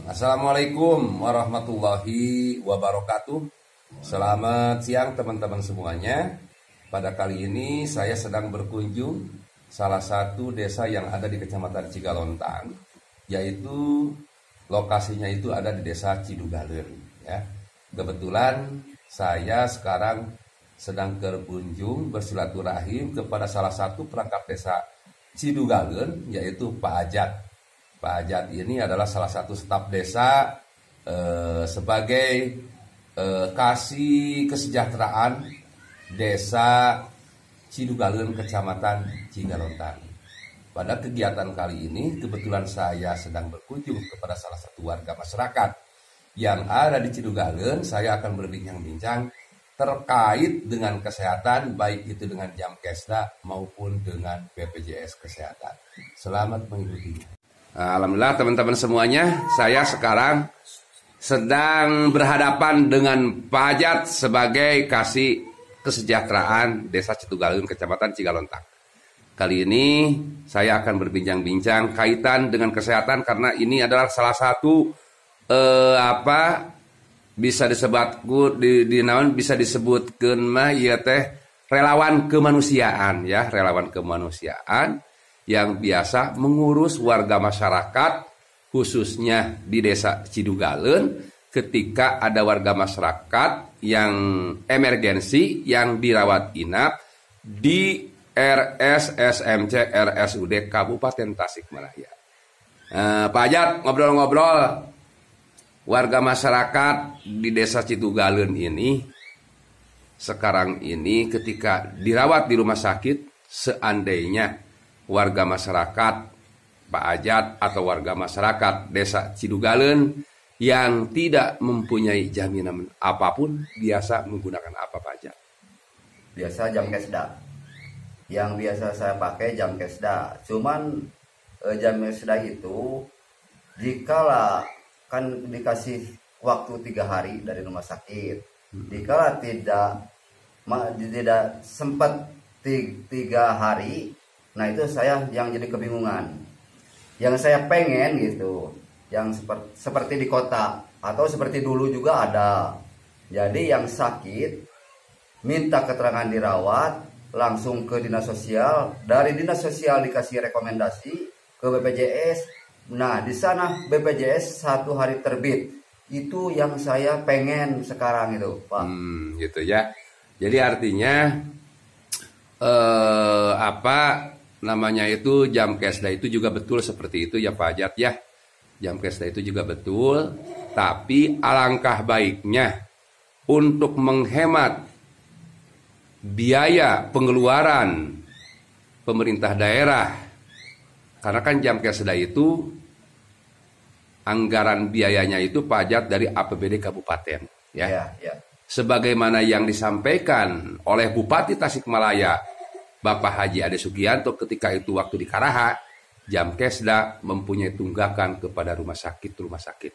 Assalamualaikum warahmatullahi wabarakatuh. Selamat siang teman-teman semuanya. Pada kali ini saya sedang berkunjung salah satu desa yang ada di Kecamatan Cigalontang, yaitu lokasinya itu ada di Desa Cidugaleun ya. Kebetulan saya sekarang sedang berkunjung bersilaturahim kepada salah satu perangkat desa Cidugaleun, yaitu Pak Ajat. Pak Ajat ini adalah salah satu staf desa sebagai kasih kesejahteraan Desa Cidugaleun Kecamatan Cigalontang. Pada kegiatan kali ini kebetulan saya sedang berkunjung kepada salah satu warga masyarakat yang ada di Cidugaleun. Saya akan berbincang-bincang terkait dengan kesehatan, baik itu dengan Jamkesda maupun dengan BPJS Kesehatan. Selamat mengikuti. Alhamdulillah teman-teman semuanya, saya sekarang sedang berhadapan dengan Pak Ajat sebagai kasih kesejahteraan Desa Cidugaleun Kecamatan Cigalontang. Kali ini saya akan berbincang-bincang kaitan dengan kesehatan karena ini adalah salah satu bisa disebutkan mah ya teh relawan kemanusiaan ya, relawan kemanusiaan yang biasa mengurus warga masyarakat khususnya di Desa Cidugaleun ketika ada warga masyarakat yang emergensi yang dirawat inap di RSSMC RSUD Kabupaten Tasikmalaya. Pak Ajat, ngobrol-ngobrol, warga masyarakat di Desa Cidugaleun ini sekarang ini ketika dirawat di rumah sakit, seandainya warga masyarakat Pak Ajat atau warga masyarakat Desa Cidugaleun yang tidak mempunyai jaminan apapun biasa menggunakan apa Pak Ajat? Biasa Jamkesda. Yang biasa saya pakai Jamkesda. Cuman Jamkesda itu jikalau kan dikasih waktu 3 hari dari rumah sakit. Jikalau tidak sempat 3 hari, nah itu saya yang jadi kebingungan. Yang saya pengen gitu, yang seperti di kota atau seperti dulu juga ada. Jadi yang sakit minta keterangan dirawat langsung ke dinas sosial, dari dinas sosial dikasih rekomendasi ke BPJS. Nah di sana BPJS 1 hari terbit. Itu yang saya pengen sekarang itu Pak. Gitu ya. Jadi artinya namanya itu Jamkesda itu juga betul seperti itu ya Pak Ajat ya. Jamkesda itu juga betul, tapi alangkah baiknya untuk menghemat biaya pengeluaran pemerintah daerah. Karena kan Jamkesda itu anggaran biayanya itu Pak Ajat dari APBD kabupaten ya. Ya. Sebagaimana yang disampaikan oleh Bupati Tasikmalaya Bapak Haji Ade Sugianto ketika itu waktu di Karaha, Jamkesda mempunyai tunggakan kepada rumah sakit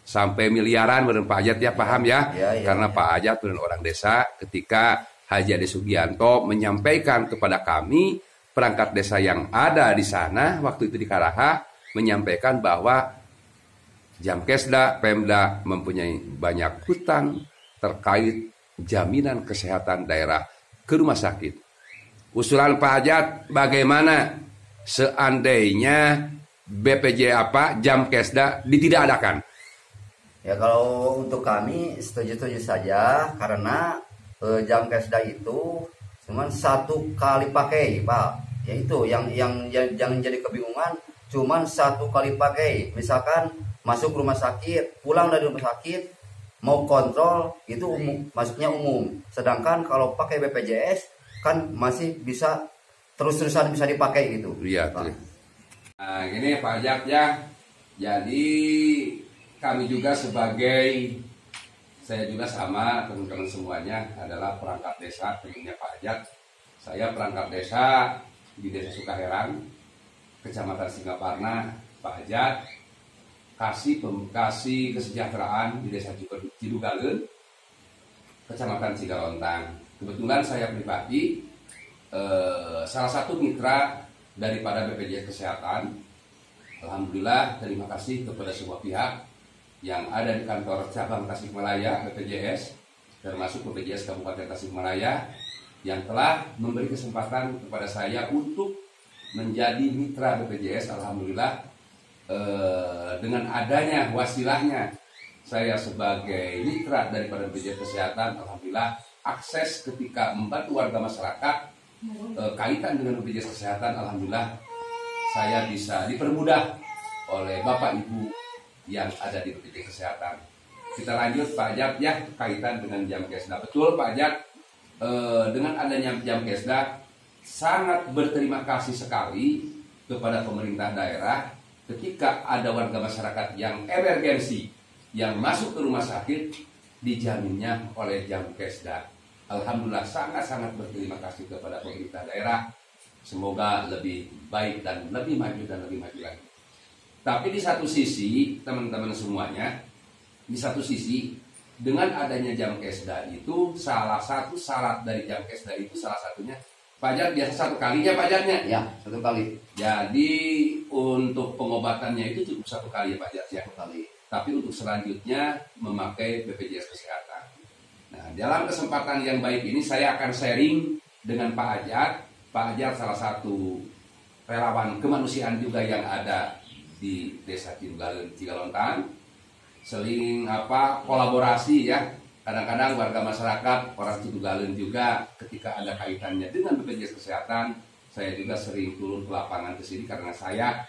sampai miliaran, benar Pak Ajat ya, paham ya? Karena Pak Ajat benar orang desa, ketika Haji Ade Sugianto menyampaikan kepada kami perangkat desa yang ada di sana waktu itu di Karaha, menyampaikan bahwa Jamkesda Pemda mempunyai banyak hutang terkait jaminan kesehatan daerah ke rumah sakit. Usulan Pak Ajat bagaimana seandainya Jamkesda ditidakadakan? Ya kalau untuk kami setuju-setuju saja karena Jamkesda itu cuma 1 kali pakai Pak. Yaitu yang jadi kebingungan cuma 1 kali pakai. Misalkan masuk rumah sakit, pulang dari rumah sakit mau kontrol itu masuknya umum. Sedangkan kalau pakai BPJS kan masih bisa terus-terusan bisa dipakai gitu. Iya. Nah, ini Pak Ajat ya. Jadi kami juga saya juga sama teman-teman semuanya adalah perangkat desa tentunya Pak Ajat. Saya perangkat desa di Desa Sukaherang, Kecamatan Singaparna. Pak Ajat kasih kesejahteraan di Desa Cidugaleun, Kecamatan Cigalontang. Kebetulan saya pribadi salah satu mitra daripada BPJS Kesehatan. Alhamdulillah, terima kasih kepada semua pihak yang ada di kantor cabang Tasikmalaya BPJS, termasuk BPJS Kabupaten Tasikmalaya, yang telah memberi kesempatan kepada saya untuk menjadi mitra BPJS. Alhamdulillah, dengan adanya wasilahnya saya sebagai mitra daripada BPJS Kesehatan, alhamdulillah akses ketika membantu warga masyarakat kaitan dengan BPJS Kesehatan, alhamdulillah saya bisa dipermudah oleh Bapak Ibu yang ada di BPJS Kesehatan. Kita lanjut Pak Ajat ya, kaitan dengan jam kesda. Betul Pak Ajat, dengan adanya jam kesda sangat berterima kasih sekali kepada pemerintah daerah ketika ada warga masyarakat yang emergensi yang masuk ke rumah sakit dijaminnya oleh jam kesda. Alhamdulillah sangat-sangat berterima kasih kepada pemerintah daerah. Semoga lebih baik dan lebih maju lagi. Tapi di satu sisi teman-teman semuanya, di satu sisi dengan adanya jam kesda itu salah satu syarat dari jam kesda itu salah satunya pajak biasa 1 kalinya pajaknya. Ya, 1 kali. Jadi untuk pengobatannya itu cukup 1 kali ya pajak ya. 1 kali. Tapi untuk selanjutnya memakai BPJS Kesehatan. Nah, dalam kesempatan yang baik ini saya akan sharing dengan Pak Ajat. Pak Ajat salah satu relawan kemanusiaan juga yang ada di Desa Cigalontan. Seling kolaborasi ya. Kadang-kadang warga masyarakat orang Citugalen juga ketika ada kaitannya dengan BPJS Kesehatan, saya juga sering turun ke lapangan ke sini karena saya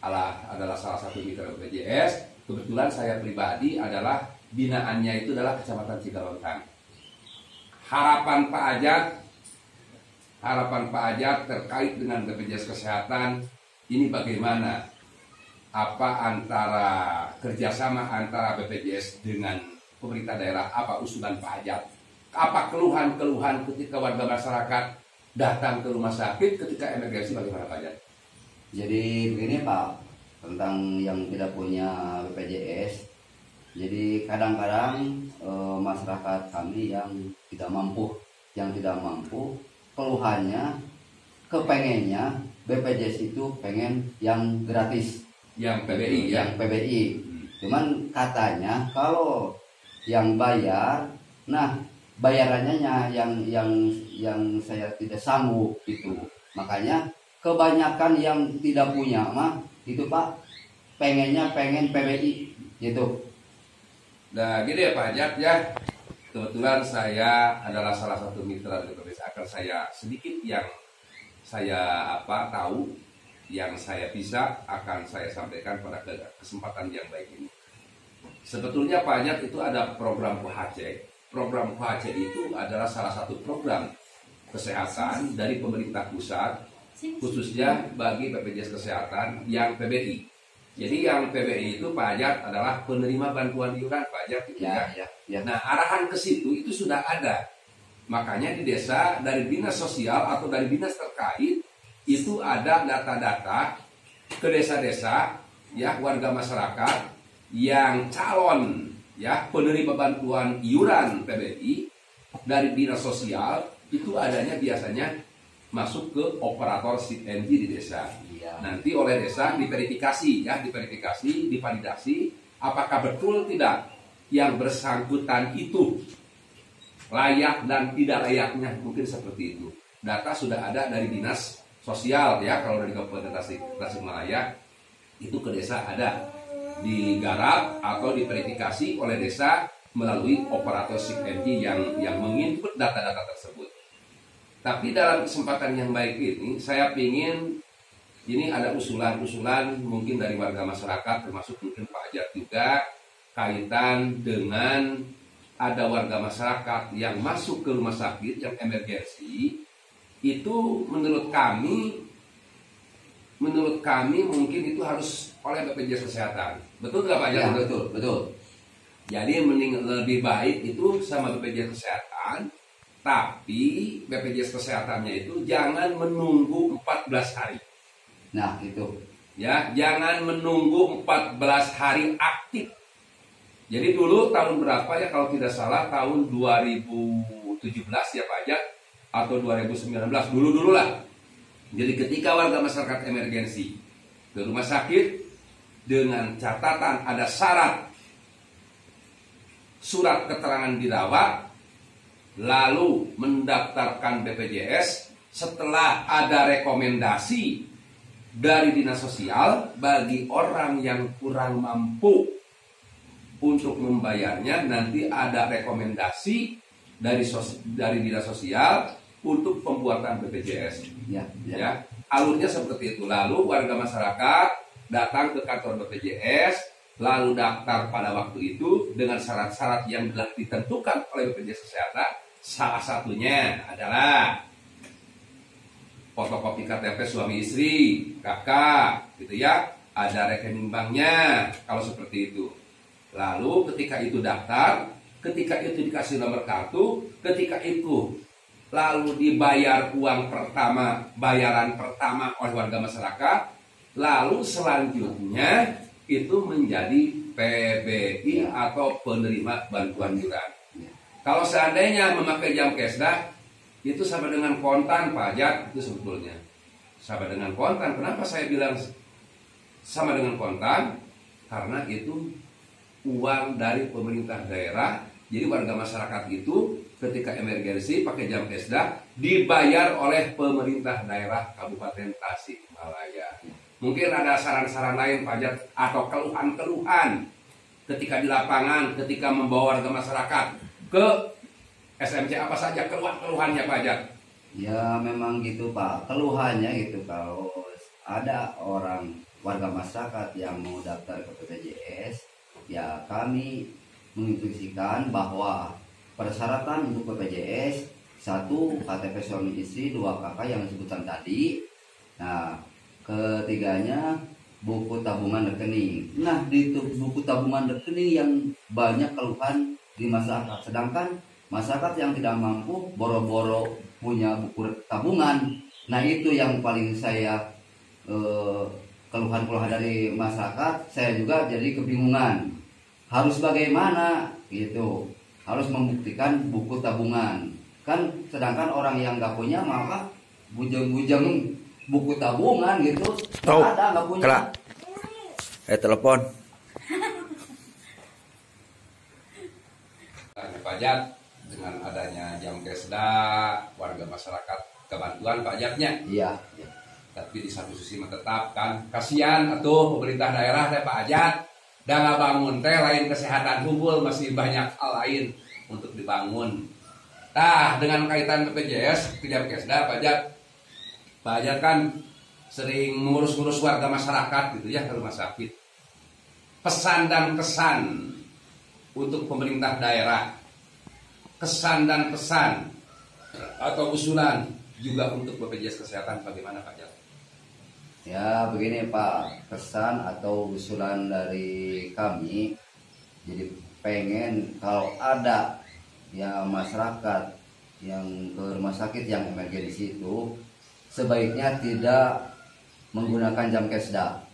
adalah salah satu mitra BPJS. Kebetulan saya pribadi adalah binaannya itu adalah Kecamatan Cigalontan. Harapan Pak Ajat terkait dengan BPJS Kesehatan ini bagaimana? Apa antara kerjasama antara BPJS dengan pemerintah daerah, apa usulan Pak Ajat? Apa keluhan-keluhan ketika warga masyarakat datang ke rumah sakit ketika emergensi, bagaimana Pak Ajat? Jadi begini Pak, tentang yang tidak punya BPJS. Jadi kadang-kadang masyarakat kami yang tidak mampu, keluhannya, kepengennya BPJS itu pengen yang gratis. Yang PBI ya? Yang PBI. Cuman katanya kalau yang bayar, nah bayarannya yang saya tidak sanggup gitu. Makanya kebanyakan yang tidak punya mah itu Pak pengen PBI gitu. Nah gini ya Pak Ajat ya, kebetulan saya adalah salah satu mitra BPJS. Akan saya sedikit yang saya tahu, yang saya bisa akan saya sampaikan pada kesempatan yang baik ini. Sebetulnya Pak Ajat itu ada program PHC. Program PHC itu adalah salah satu program kesehatan dari pemerintah pusat, khususnya bagi BPJS Kesehatan yang PBI. Jadi yang PBI itu Pak Ajat adalah penerima bantuan iuran Pak Ajat itu ya. Nah arahan ke situ itu sudah ada. Makanya di desa dari dinas sosial atau dari dinas terkait itu ada data-data ke desa-desa ya, warga masyarakat yang calon ya penerima bantuan iuran PBI dari dinas sosial itu adanya biasanya masuk ke operator SIP-NG di desa. Iya. Nanti oleh desa diverifikasi, divalidasi apakah betul tidak yang bersangkutan itu layak dan tidak layaknya, mungkin seperti itu. Data sudah ada dari dinas sosial ya, kalau dari Kabupaten Tasikmalaya itu ke desa ada digarap atau diverifikasi oleh desa melalui operator SIP-NG yang menginput data-data tersebut. Tapi dalam kesempatan yang baik ini saya ingin ini ada usulan-usulan mungkin dari warga masyarakat, termasuk mungkin Pak Ajat juga, kaitan dengan ada warga masyarakat yang masuk ke rumah sakit yang emergensi. Itu menurut kami mungkin itu harus oleh BPJS Kesehatan. Betul nggak Pak Ajat? Ya, betul. Jadi lebih baik itu sama BPJS Kesehatan, tapi BPJS Kesehatannya itu jangan menunggu 14 hari. Nah itu. Ya, jangan menunggu 14 hari aktif. Jadi dulu tahun berapa ya kalau tidak salah, tahun 2017 ya Pak Ajat, atau 2019 dulu lah. Jadi ketika warga masyarakat emergensi ke rumah sakit dengan catatan ada syarat surat keterangan dirawat, lalu mendaftarkan BPJS. Setelah ada rekomendasi dari dinas sosial bagi orang yang kurang mampu untuk membayarnya, nanti ada rekomendasi dari dinas sosial untuk pembuatan BPJS. Ya, alurnya seperti itu. Lalu warga masyarakat datang ke kantor BPJS, lalu daftar pada waktu itu dengan syarat-syarat yang telah ditentukan oleh BPJS Kesehatan. Salah satunya adalah fotokopi KTP suami istri, kakak, gitu ya. Ada rekening banknya, kalau seperti itu. Lalu ketika itu daftar, ketika itu dikasih nomor kartu, ketika itu lalu dibayar uang pertama, bayaran pertama oleh warga masyarakat, lalu selanjutnya itu menjadi PBI atau penerima bantuan iuran. Kalau seandainya memakai jam kesda, itu sama dengan kontan pajak, itu sebetulnya sama dengan kontan. Kenapa saya bilang sama dengan kontan? Karena itu uang dari pemerintah daerah. Jadi warga masyarakat itu ketika emergensi pakai jam kesda dibayar oleh pemerintah daerah Kabupaten Tasikmalaya. Mungkin ada saran-saran lain pajak atau keluhan-keluhan ketika di lapangan, ketika membawa warga masyarakat ke SMC, apa saja keluhan-keluhannya pajak? Ya memang gitu Pak, keluhannya gitu kalau ada orang warga masyarakat yang mau daftar ke BPJS, ya kami menginstruksikan bahwa persyaratan untuk BPJS 1 KTP suami istri, 2 kakak yang disebutkan tadi. Nah, ketiganya buku tabungan rekening. Nah, di buku tabungan rekening yang banyak keluhan di masyarakat. Sedangkan masyarakat yang tidak mampu boro-boro punya buku tabungan. Nah, itu yang paling saya keluhan-keluhan dari masyarakat. Saya juga jadi kebingungan. Harus bagaimana gitu. Harus membuktikan buku tabungan. Kan sedangkan orang yang nggak punya maka bujang-bujang buku tabungan gitu. Tahu. Nggak punya. Kela. Telepon. Pajak dengan adanya jam kesda, warga masyarakat kebantuan pajaknya. Iya. Tapi di satu sisi tetap kan kasihan atuh pemerintah daerah teh pajak. Dan nggak bangun teh lain kesehatan hukum, masih banyak hal lain untuk dibangun. Nah, dengan kaitan BPJS, jam kesda, pajak kan sering ngurus-ngurus warga masyarakat gitu ya ke rumah sakit. Pesan dan kesan untuk pemerintah daerah, kesan dan pesan atau usulan juga untuk BPJS Kesehatan bagaimana Pak Jal? Ya begini Pak, kesan atau usulan dari kami, jadi pengen kalau ada ya masyarakat yang ke rumah sakit yang emergensi itu sebaiknya tidak menggunakan jam kesda,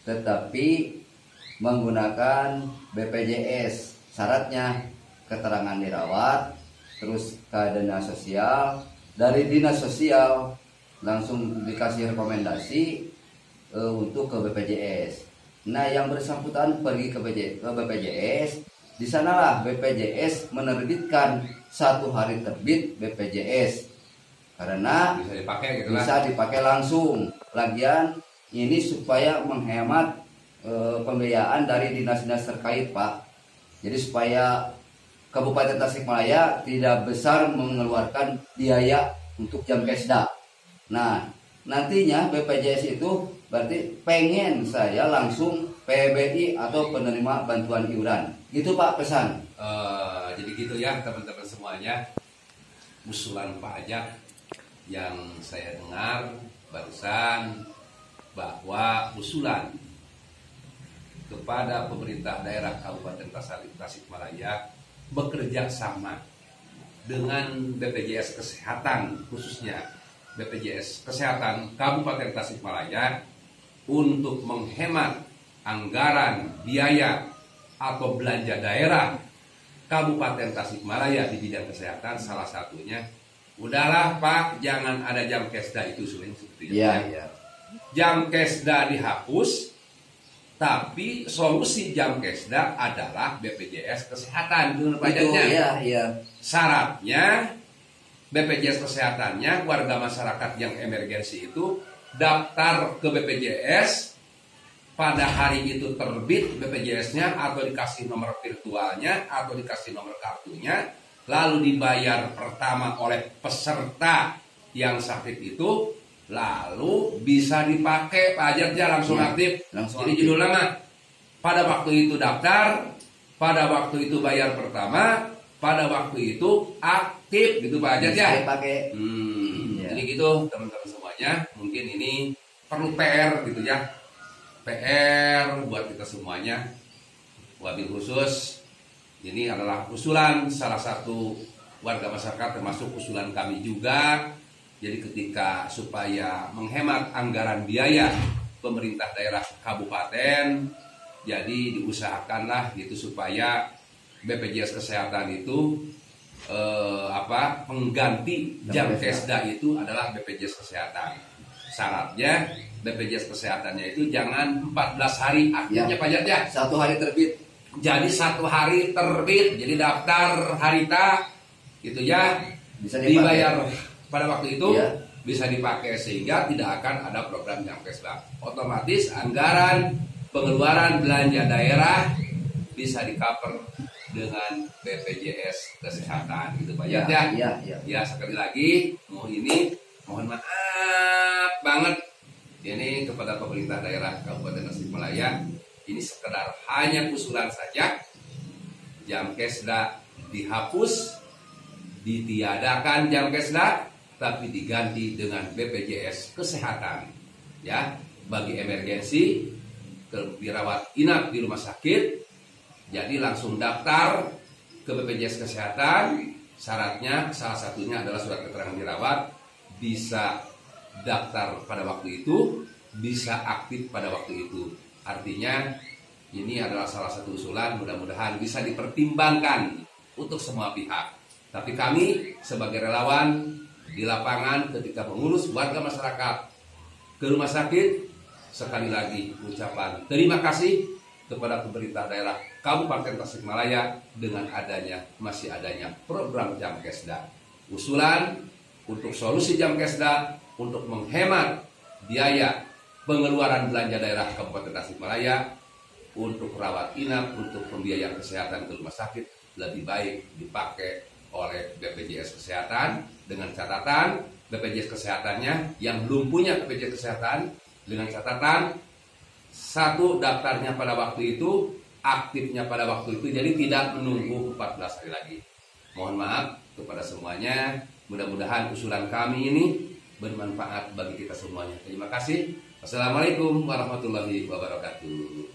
tetapi menggunakan BPJS. Syaratnya keterangan dirawat, terus ke dinas sosial, dari dinas sosial langsung dikasih rekomendasi untuk ke BPJS. Nah, yang bersangkutan pergi ke BPJS, di sanalah BPJS menerbitkan 1 hari terbit BPJS. Karena bisa dipakai langsung. Lagian ini supaya menghemat pembiayaan dari dinas-dinas terkait, Pak. Jadi supaya Kabupaten Tasikmalaya tidak besar mengeluarkan biaya untuk jam kesda. Nah, nantinya BPJS itu berarti pengen saya langsung PBI atau penerima bantuan iuran. Gitu Pak pesan. Jadi gitu ya teman-teman semuanya. Usulan pajak yang saya dengar barusan bahwa usulan kepada pemerintah daerah Kabupaten Tasikmalaya bekerja sama dengan BPJS Kesehatan, khususnya BPJS Kesehatan Kabupaten Tasikmalaya untuk menghemat anggaran biaya atau belanja daerah Kabupaten Tasikmalaya di bidang kesehatan. Salah satunya, udahlah Pak, jangan ada jam kesda itu seperti itu. Iya. Jam kesda dihapus, Tapi solusi Jamkesda adalah BPJS Kesehatan Itu pajaknya. iya. Syaratnya BPJS Kesehatannya warga masyarakat yang emergensi itu daftar ke BPJS, pada hari itu terbit BPJS-nya atau dikasih nomor virtualnya atau dikasih nomor kartunya, lalu dibayar pertama oleh peserta yang sakit itu, lalu bisa dipakai pajaknya langsung aktif. Jadi judul nama pada waktu itu daftar, pada waktu itu bayar pertama, pada waktu itu aktif gitu Pak Ajat ya. Pakai. Jadi gitu teman-teman semuanya, mungkin ini perlu PR gitu ya. PR buat kita semuanya. Wabil khusus ini adalah usulan salah satu warga masyarakat, termasuk usulan kami juga. Jadi ketika supaya menghemat anggaran biaya pemerintah daerah kabupaten, jadi diusahakanlah gitu supaya BPJS Kesehatan itu pengganti Jamkesda itu adalah BPJS Kesehatan. Syaratnya BPJS Kesehatannya itu jangan 14 hari aktifnya Pak Jat ya. 1 hari terbit. Jadi 1 hari terbit, jadi daftar harita gitu ya, Bisa dibayar pada waktu itu, ya. Bisa dipakai sehingga tidak akan ada program Jamkesda. Otomatis anggaran pengeluaran belanja daerah bisa di-cover dengan BPJS Kesehatan gitu Pak Jat ya. Ya sekali lagi mohon maaf banget ini kepada pemerintah daerah Kabupaten Tasikmalaya, ini sekedar hanya usulan saja. Jamkesda dihapus, ditiadakan Jamkesda, tapi diganti dengan BPJS Kesehatan. Ya, bagi emergensi, dirawat inap di rumah sakit, jadi langsung daftar ke BPJS Kesehatan. Syaratnya salah satunya adalah surat keterangan dirawat, bisa daftar pada waktu itu, bisa aktif pada waktu itu. Artinya ini adalah salah satu usulan, mudah-mudahan bisa dipertimbangkan untuk semua pihak. Tapi kami sebagai relawan di lapangan ketika mengurus warga masyarakat ke rumah sakit, sekali lagi ucapan terima kasih kepada pemerintah daerah Kabupaten Tasikmalaya dengan masih adanya program Jamkesda. Usulan untuk solusi Jamkesda untuk menghemat biaya pengeluaran belanja daerah Kabupaten Tasikmalaya untuk rawat inap, untuk pembiayaan kesehatan ke rumah sakit lebih baik dipakai oleh BPJS Kesehatan, dengan catatan BPJS Kesehatannya yang belum punya BPJS Kesehatan, dengan catatan satu daftarnya pada waktu itu, aktifnya pada waktu itu, jadi tidak menunggu 14 hari lagi. Mohon maaf kepada semuanya, mudah-mudahan usulan kami ini bermanfaat bagi kita semuanya. Terima kasih. Wassalamualaikum warahmatullahi wabarakatuh.